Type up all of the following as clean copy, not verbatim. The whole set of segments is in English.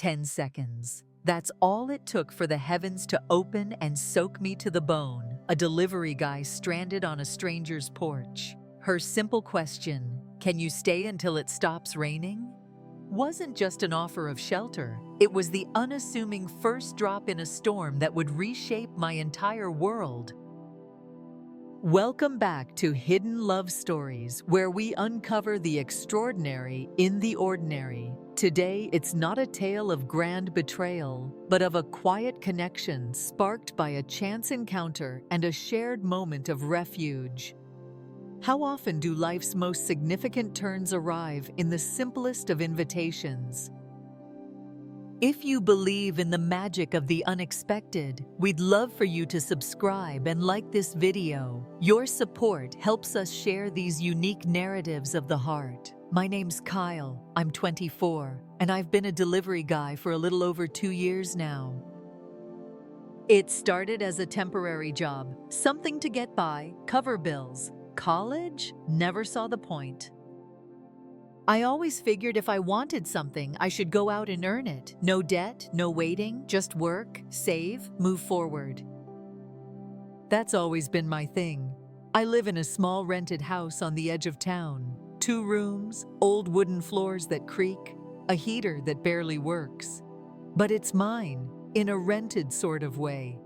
10 seconds. That's all it took for the heavens to open and soak me to the bone. A delivery guy stranded on a stranger's porch. Her simple question, "Can you stay until it stops raining?" wasn't just an offer of shelter. It was the unassuming first drop in a storm that would reshape my entire world. Welcome back to Hidden Love Stories, where we uncover the extraordinary in the ordinary. Today, it's not a tale of grand betrayal, but of a quiet connection sparked by a chance encounter and a shared moment of refuge. How often do life's most significant turns arrive in the simplest of invitations? If you believe in the magic of the unexpected, we'd love for you to subscribe and like this video. Your support helps us share these unique narratives of the heart. My name's Kyle, I'm 24, and I've been a delivery guy for a little over 2 years now. It started as a temporary job, something to get by, cover bills. College? Never saw the point. I always figured if I wanted something, I should go out and earn it. No debt, no waiting, just work, save, move forward. That's always been my thing. I live in a small rented house on the edge of town. 2 rooms, old wooden floors that creak, a heater that barely works. But it's mine, in a rented sort of way.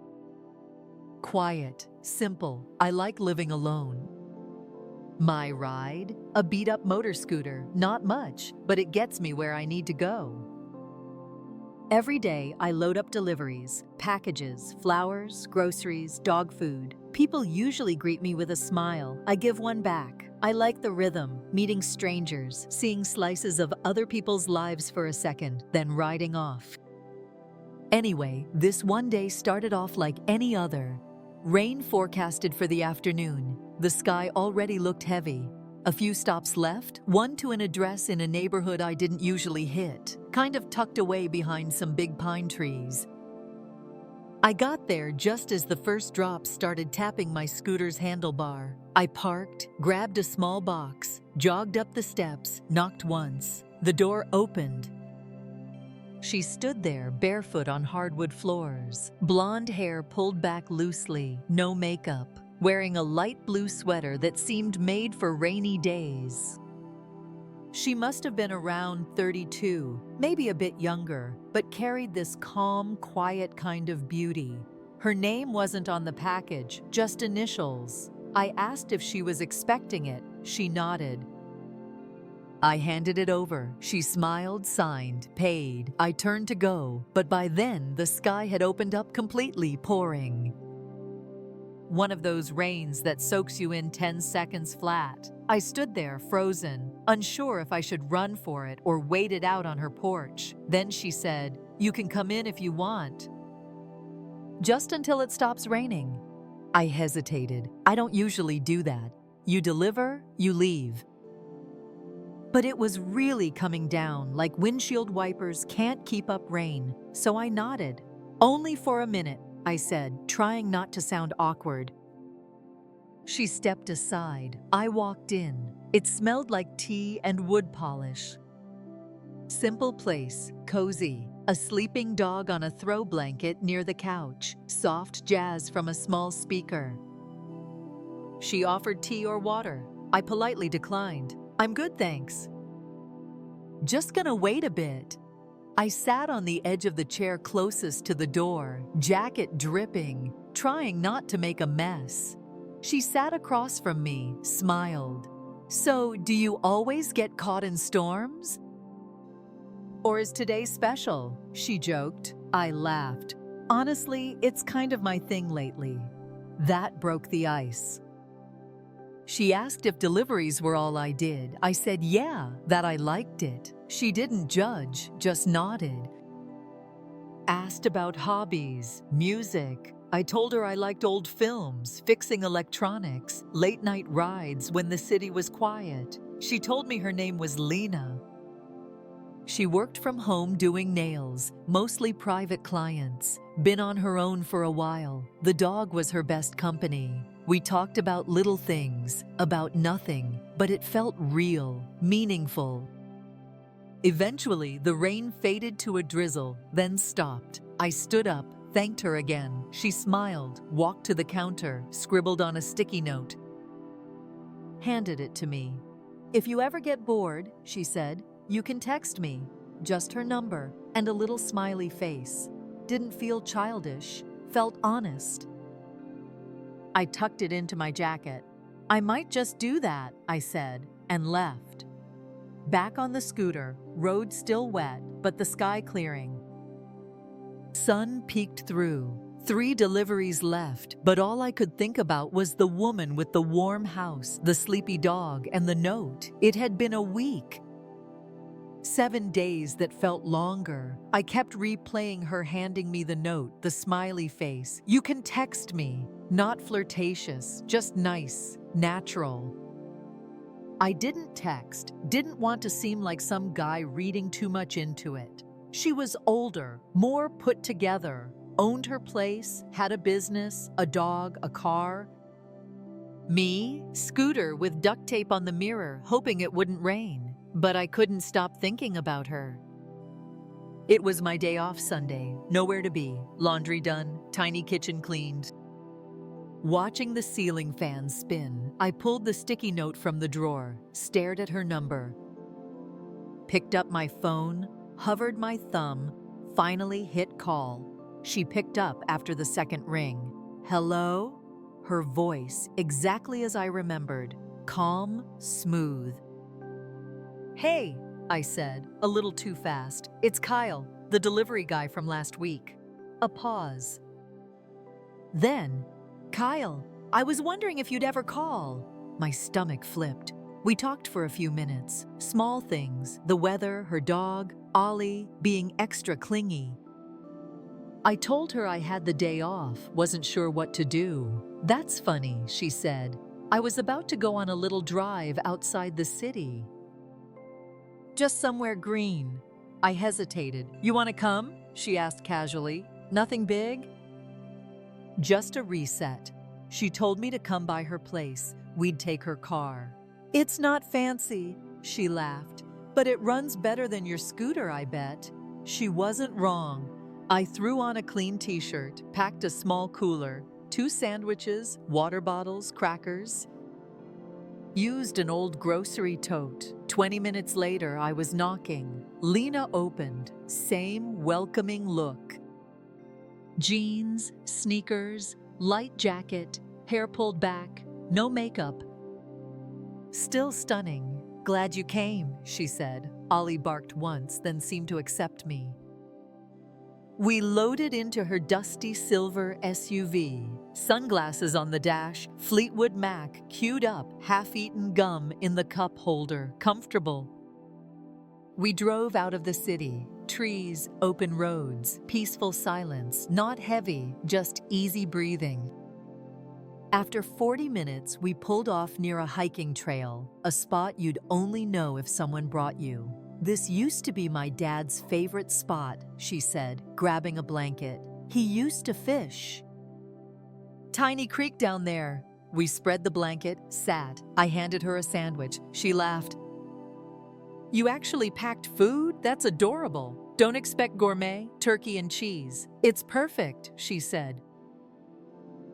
Quiet, simple, I like living alone. My ride? A beat-up motor scooter. Not much, but it gets me where I need to go. Every day, I load up deliveries, packages, flowers, groceries, dog food. People usually greet me with a smile. I give one back. I like the rhythm, meeting strangers, seeing slices of other people's lives for a second, then riding off. Anyway, this one day started off like any other. Rain forecasted for the afternoon. The sky already looked heavy. A few stops left, one to an address in a neighborhood I didn't usually hit, kind of tucked away behind some big pine trees. I got there just as the first drops started tapping my scooter's handlebar. I parked, grabbed a small box, jogged up the steps, knocked once. The door opened. She stood there, barefoot on hardwood floors, blonde hair pulled back loosely, no makeup, wearing a light blue sweater that seemed made for rainy days. She must have been around 32, maybe a bit younger, but carried this calm, quiet kind of beauty. Her name wasn't on the package, just initials. I asked if she was expecting it. She nodded. I handed it over. She smiled, signed, paid. I turned to go, but by then the sky had opened up completely, pouring. One of those rains that soaks you in 10 seconds flat. I stood there, frozen, unsure if I should run for it or wait it out on her porch. Then she said, "You can come in if you want. Just until it stops raining." I hesitated. I don't usually do that. You deliver, you leave. But it was really coming down, like windshield wipers can't keep up rain, so I nodded. "Only for a minute," I said, trying not to sound awkward. She stepped aside. I walked in. It smelled like tea and wood polish. Simple place, cozy. A sleeping dog on a throw blanket near the couch. Soft jazz from a small speaker. She offered tea or water. I politely declined. "I'm good, thanks." "Just gonna wait a bit." I sat on the edge of the chair closest to the door, jacket dripping, trying not to make a mess. She sat across from me, smiled. "So, do you always get caught in storms? Or is today special?" she joked. I laughed. "Honestly, it's kind of my thing lately." That broke the ice. She asked if deliveries were all I did. I said yeah, that I liked it. She didn't judge, just nodded. Asked about hobbies, music. I told her I liked old films, fixing electronics, late-night rides when the city was quiet. She told me her name was Lena. She worked from home doing nails, mostly private clients. Been on her own for a while. The dog was her best company. We talked about little things, about nothing, but it felt real, meaningful. Eventually, the rain faded to a drizzle, then stopped. I stood up, thanked her again. She smiled, walked to the counter, scribbled on a sticky note, handed it to me. "If you ever get bored," she said, "you can text me." Just her number and a little smiley face. Didn't feel childish, felt honest. I tucked it into my jacket. "I might just do that," I said, and left. Back on the scooter, road still wet, but the sky clearing. Sun peeked through. 3 deliveries left, but all I could think about was the woman with the warm house, the sleepy dog, and the note. It had been a week. 7 days that felt longer. I kept replaying her handing me the note, the smiley face. "You can text me." Not flirtatious, just nice, natural. I didn't text, didn't want to seem like some guy reading too much into it. She was older, more put together, owned her place, had a business, a dog, a car. Me, scooter with duct tape on the mirror, hoping it wouldn't rain. But I couldn't stop thinking about her. It was my day off Sunday, nowhere to be, laundry done, tiny kitchen cleaned. Watching the ceiling fan spin, I pulled the sticky note from the drawer, stared at her number, picked up my phone, hovered my thumb, finally hit call. She picked up after the second ring. "Hello?" Her voice, exactly as I remembered, calm, smooth. "Hey," I said, a little too fast. "It's Kyle, the delivery guy from last week." A pause. Then, "Kyle, I was wondering if you'd ever call." My stomach flipped. We talked for a few minutes. Small things, the weather, her dog, Ollie, being extra clingy. I told her I had the day off, wasn't sure what to do. "That's funny," she said. "I was about to go on a little drive outside the city. Just somewhere green." I hesitated. "You want to come?" she asked casually. "Nothing big?" "Just a reset." She told me to come by her place. We'd take her car. "It's not fancy," she laughed, "but it runs better than your scooter, I bet." She wasn't wrong. I threw on a clean t-shirt, packed a small cooler, 2 sandwiches, water bottles, crackers. Used an old grocery tote. 20 minutes later, I was knocking. Lena opened. Same welcoming look. Jeans, sneakers, light jacket, hair pulled back, no makeup. "Still stunning. Glad you came," she said. Ollie barked once, then seemed to accept me. We loaded into her dusty silver SUV. Sunglasses on the dash, Fleetwood Mac queued up, half-eaten gum in the cup holder, comfortable. We drove out of the city. Trees, open roads, peaceful silence, not heavy, just easy breathing. After 40 minutes, we pulled off near a hiking trail, a spot you'd only know if someone brought you. "This used to be my dad's favorite spot," she said, grabbing a blanket. "He used to fish." "Tiny creek down there." We spread the blanket, sat. I handed her a sandwich. She laughed. "You actually packed food? That's adorable. Don't expect gourmet, turkey and cheese. It's perfect," she said.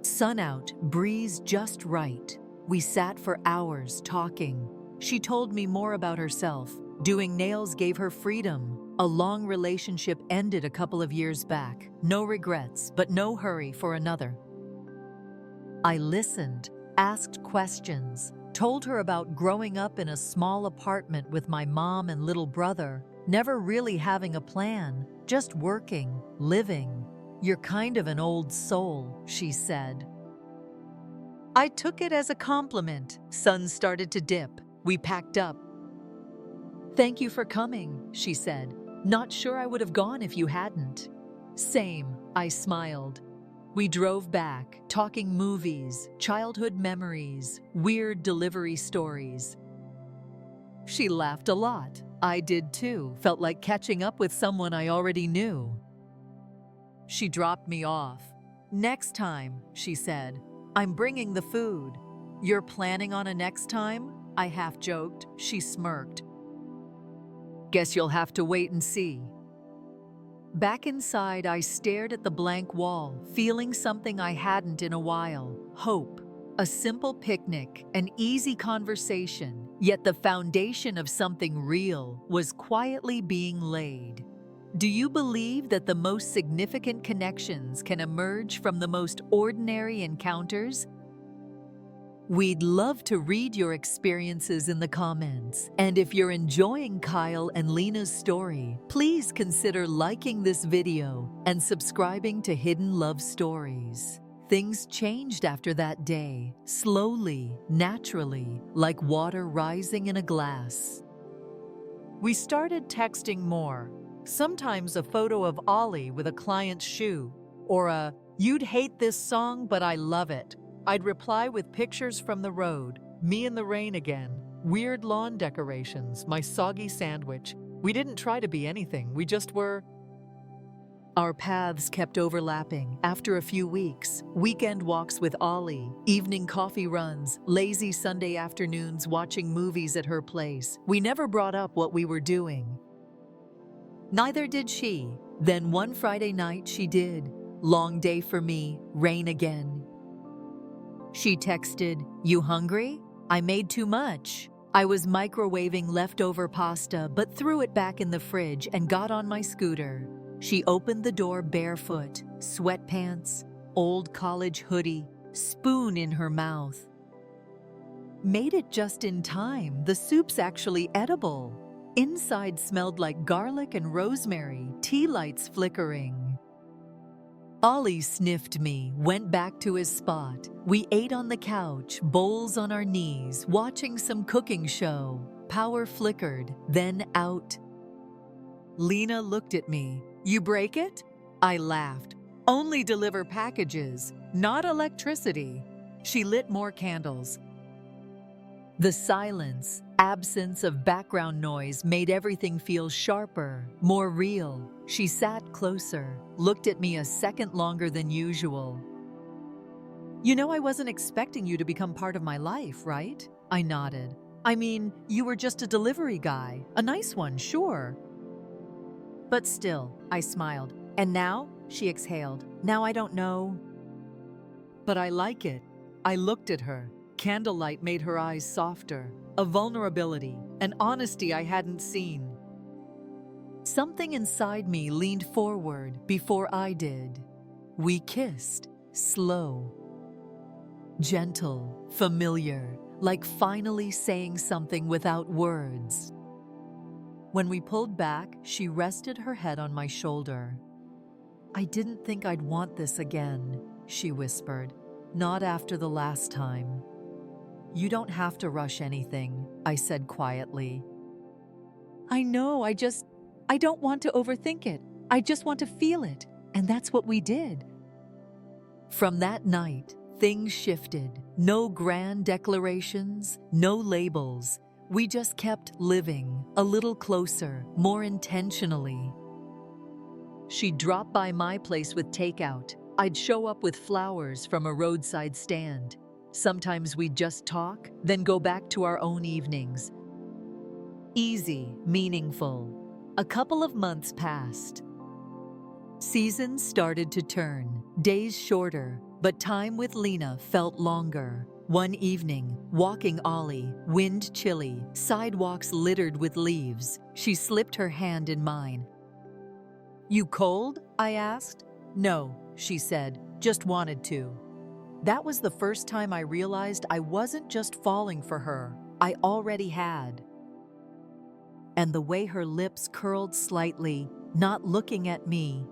Sun out, breeze just right. We sat for hours talking. She told me more about herself. Doing nails gave her freedom. A long relationship ended a couple of years back. No regrets, but no hurry for another. I listened, asked questions, told her about growing up in a small apartment with my mom and little brother, never really having a plan, just working, living. "You're kind of an old soul," she said. I took it as a compliment. Sun started to dip. We packed up. "Thank you for coming," she said. "Not sure I would have gone if you hadn't." "Same," I smiled. We drove back, talking movies, childhood memories, weird delivery stories. She laughed a lot. I did too. Felt like catching up with someone I already knew. She dropped me off. "Next time," she said. "I'm bringing the food." "You're planning on a next time?" I half joked. She smirked. Guess you'll have to wait and see. Back inside, I stared at the blank wall, feeling something I hadn't in a while: hope. A simple picnic, an easy conversation, yet the foundation of something real was quietly being laid. Do you believe that the most significant connections can emerge from the most ordinary encounters? We'd love to read your experiences in the comments. And if you're enjoying Kyle and Lena's story, please consider liking this video and subscribing to Hidden Love Stories. Things changed after that day, slowly, naturally, like water rising in a glass. We started texting more. Sometimes a photo of Ollie with a client's shoe, or a "you'd hate this song, but I love it." I'd reply with pictures from the road, me in the rain again, weird lawn decorations, my soggy sandwich. We didn't try to be anything, we just were. Our paths kept overlapping. After a few weeks, weekend walks with Ollie, evening coffee runs, lazy Sunday afternoons watching movies at her place. We never brought up what we were doing. Neither did she. Then one Friday night she did. Long day for me, rain again. She texted, "You hungry? I made too much." I was microwaving leftover pasta but threw it back in the fridge and got on my scooter. She opened the door barefoot, sweatpants, old college hoodie, spoon in her mouth. Made it just in time. The soup's actually edible. Inside smelled like garlic and rosemary, tea lights flickering. Ollie sniffed me, went back to his spot. We ate on the couch, bowls on our knees, watching some cooking show. Power flickered, then out. Lena looked at me. "You break it?" I laughed. "Only deliver packages, not electricity." She lit more candles. The silence, absence of background noise made everything feel sharper, more real. She sat closer, looked at me a second longer than usual. "You know I wasn't expecting you to become part of my life, right?" I nodded. "I mean, you were just a delivery guy. A nice one, sure." "But still," I smiled. "And now?" She exhaled. "Now I don't know." "But I like it." I looked at her. Candlelight made her eyes softer. A vulnerability, an honesty I hadn't seen. Something inside me leaned forward before I did. We kissed, slow, gentle, familiar, like finally saying something without words. When we pulled back, she rested her head on my shoulder. "I didn't think I'd want this again," she whispered. "Not after the last time." "You don't have to rush anything," I said quietly. "I know, I don't want to overthink it. I just want to feel it. And that's what we did." From that night, things shifted. No grand declarations, no labels. We just kept living, a little closer, more intentionally. She'd drop by my place with takeout. I'd show up with flowers from a roadside stand. Sometimes we'd just talk, then go back to our own evenings. Easy, meaningful. A couple of months passed. Seasons started to turn, days shorter, but time with Lena felt longer. One evening, walking Ollie, wind chilly, sidewalks littered with leaves, she slipped her hand in mine. "You cold?" I asked. "No," she said, "just wanted to." That was the first time I realized I wasn't just falling for her, I already had. And the way her lips curled slightly, not looking at me,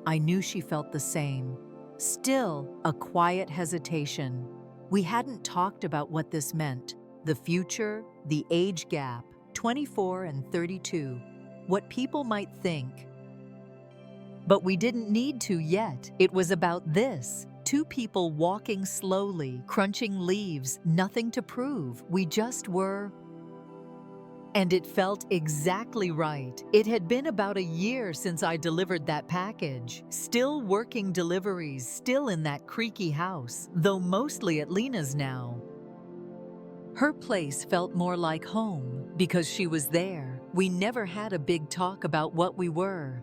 I knew she felt the same. Still, a quiet hesitation. We hadn't talked about what this meant. The future, the age gap, 24 and 32, what people might think. But we didn't need to yet. It was about this. Two people walking slowly, crunching leaves, nothing to prove. We just were. And it felt exactly right. It had been about a year since I delivered that package. Still working deliveries, still in that creaky house, though mostly at Lena's now. Her place felt more like home because she was there. We never had a big talk about what we were.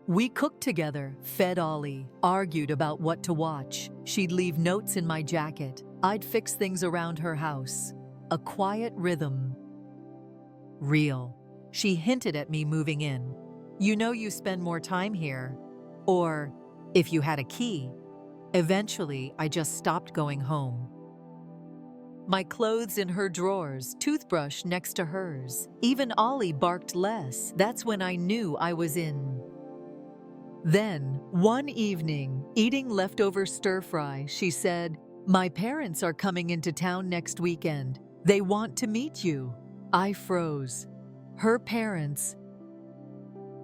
We cooked together, fed Ollie, argued about what to watch. She'd leave notes in my jacket. I'd fix things around her house. A quiet rhythm. Real. She hinted at me moving in. You know you spend more time here. Or, if you had a key. Eventually, I just stopped going home. My clothes in her drawers, toothbrush next to hers. Even Ollie barked less. That's when I knew I was in. Then, one evening, eating leftover stir-fry, she said, "My parents are coming into town next weekend. They want to meet you." I froze. Her parents.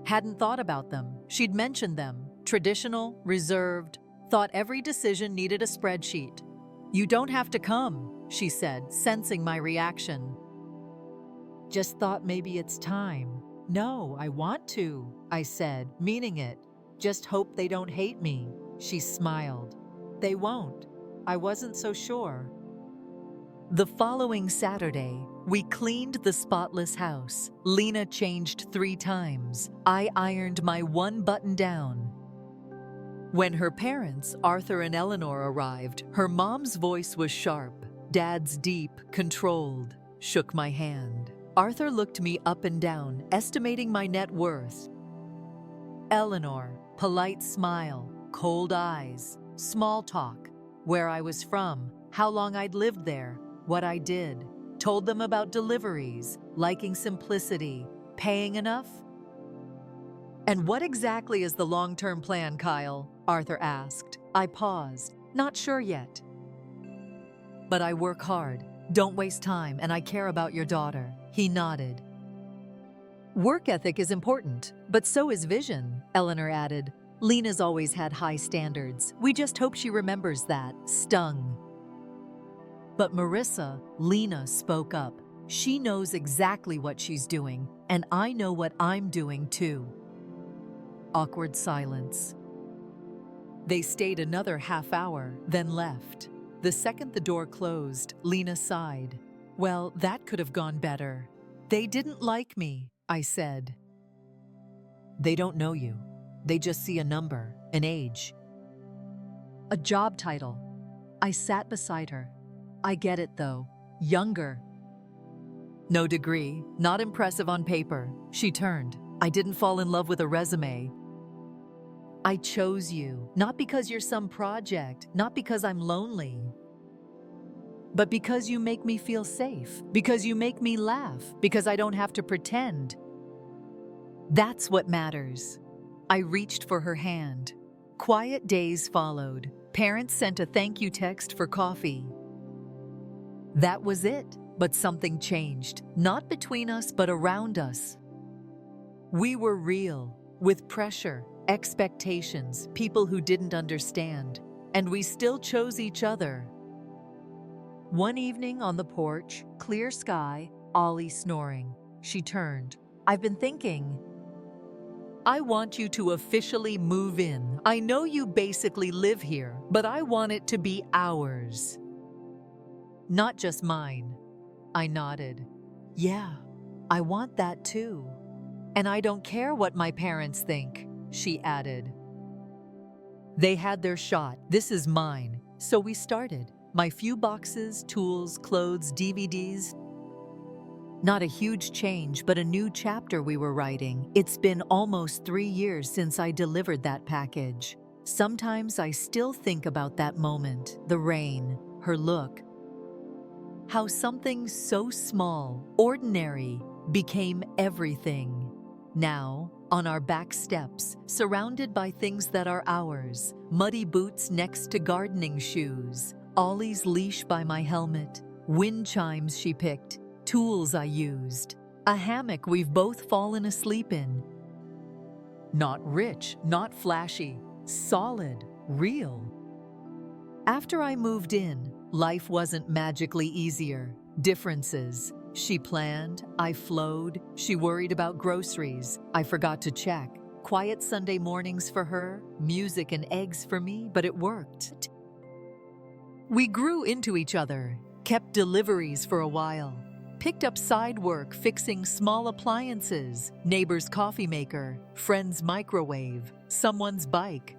Hadn't thought about them. She'd mentioned them. Traditional, reserved, thought every decision needed a spreadsheet. "You don't have to come," she said, sensing my reaction. "Just thought maybe it's time." "No, I want to," I said, meaning it. "Just hope they don't hate me." She smiled. "They won't." I wasn't so sure. The following Saturday, we cleaned the spotless house. Lena changed 3 times. I ironed my one button down. When her parents, Arthur and Eleanor, arrived, her mom's voice was sharp. Dad's deep, controlled, shook my hand. Arthur looked me up and down, estimating my net worth. Eleanor, polite smile, cold eyes, small talk, where I was from, how long I'd lived there, what I did, told them about deliveries, liking simplicity, paying enough. "And what exactly is the long-term plan, Kyle?" Arthur asked. I paused, not sure yet. "But I work hard, don't waste time, and I care about your daughter." He nodded. "Work ethic is important, but so is vision," Eleanor added. "Lena's always had high standards. We just hope she remembers that." Stung. But Marissa, Lena, spoke up. "She knows exactly what she's doing, and I know what I'm doing too." Awkward silence. They stayed another half hour, then left. The second the door closed, Lena sighed. "Well, that could have gone better." "They didn't like me," I said. "They don't know you. They just see a number, an age, a job title." I sat beside her. "I get it though. Younger. No degree, not impressive on paper." She turned. "I didn't fall in love with a resume. I chose you, not because you're some project, not because I'm lonely, but because you make me feel safe, because you make me laugh, because I don't have to pretend. That's what matters." I reached for her hand. Quiet days followed. Parents sent a thank you text for coffee. That was it, but something changed, not between us, but around us. We were real, with pressure, expectations, people who didn't understand, and we still chose each other. One evening on the porch, clear sky, Ollie snoring. She turned. "I've been thinking. I want you to officially move in. I know you basically live here, but I want it to be ours. Not just mine." I nodded. "Yeah, I want that too. And I don't care what my parents think," she added. They had their shot. This is mine. So we started. My few boxes, tools, clothes, DVDs. Not a huge change, but a new chapter we were writing. It's been almost 3 years since I delivered that package. Sometimes I still think about that moment, the rain, her look. How something so small, ordinary, became everything. Now, on our back steps, surrounded by things that are ours, muddy boots next to gardening shoes, Ollie's leash by my helmet, wind chimes she picked, tools I used, a hammock we've both fallen asleep in. Not rich, not flashy, solid, real. After I moved in, life wasn't magically easier. Differences. She planned, I flowed, she worried about groceries, I forgot to check. Quiet Sunday mornings for her, music and eggs for me, but it worked. We grew into each other, kept deliveries for a while. Picked up side work fixing small appliances, neighbor's coffee maker, friend's microwave, someone's bike.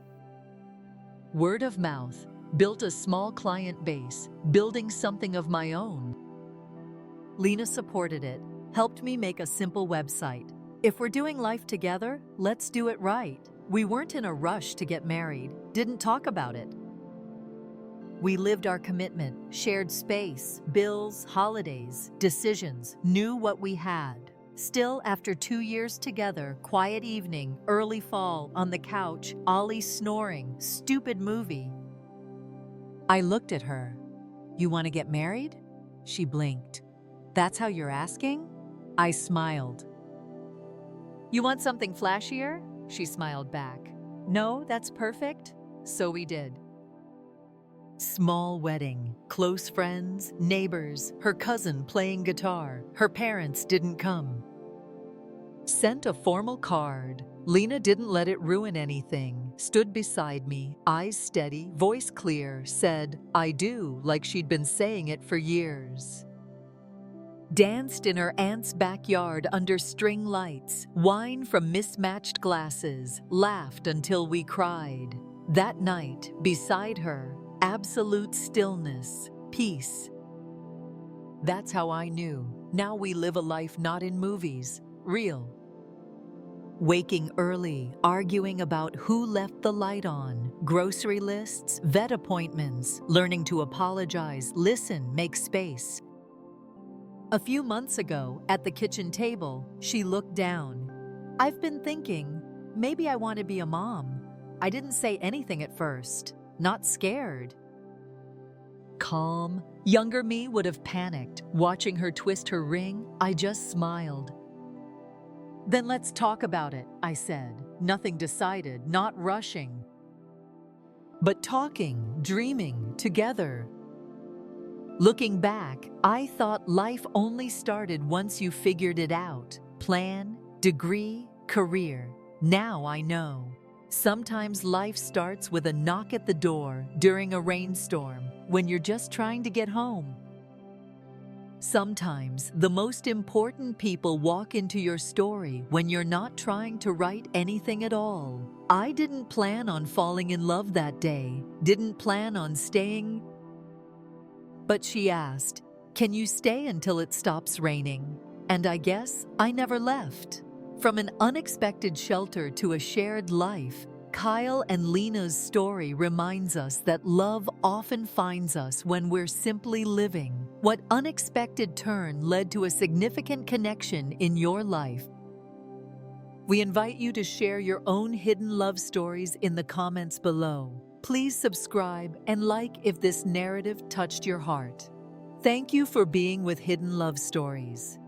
Word of mouth. Built a small client base, building something of my own. Lena supported it, helped me make a simple website. If we're doing life together, let's do it right. We weren't in a rush to get married, didn't talk about it. We lived our commitment, shared space, bills, holidays, decisions, knew what we had. Still, after 2 years together, quiet evening, early fall, on the couch, Ollie snoring, stupid movie. I looked at her. You want to get married? She blinked. That's how you're asking? I smiled. You want something flashier? She smiled back. No, that's perfect. So we did. Small wedding, close friends, neighbors, her cousin playing guitar. Her parents didn't come. Sent a formal card. Lena didn't let it ruin anything. Stood beside me, eyes steady, voice clear, said, I do, like she'd been saying it for years. Danced in her aunt's backyard under string lights, wine from mismatched glasses, laughed until we cried. That night, beside her, absolute stillness, peace. That's how I knew. Now we live a life not in movies, real. Waking early, arguing about who left the light on, grocery lists, vet appointments, learning to apologize, listen, make space. A few months ago, at the kitchen table, she looked down. I've been thinking, maybe I want to be a mom. I didn't say anything at first, not scared. Calm, younger me would have panicked. Watching her twist her ring, I just smiled. Then let's talk about it, I said. Nothing decided, not rushing. But talking, dreaming, together. Looking back, I thought life only started once you figured it out. Plan, degree, career. Now I know. Sometimes life starts with a knock at the door during a rainstorm when you're just trying to get home. Sometimes the most important people walk into your story when you're not trying to write anything at all. I didn't plan on falling in love that day, didn't plan on staying. But she asked, can you stay until it stops raining? And I guess I never left. From an unexpected shelter to a shared life, Kyle and Lena's story reminds us that love often finds us when we're simply living. What unexpected turn led to a significant connection in your life? We invite you to share your own hidden love stories in the comments below. Please subscribe and like if this narrative touched your heart. Thank you for being with Hidden Love Stories.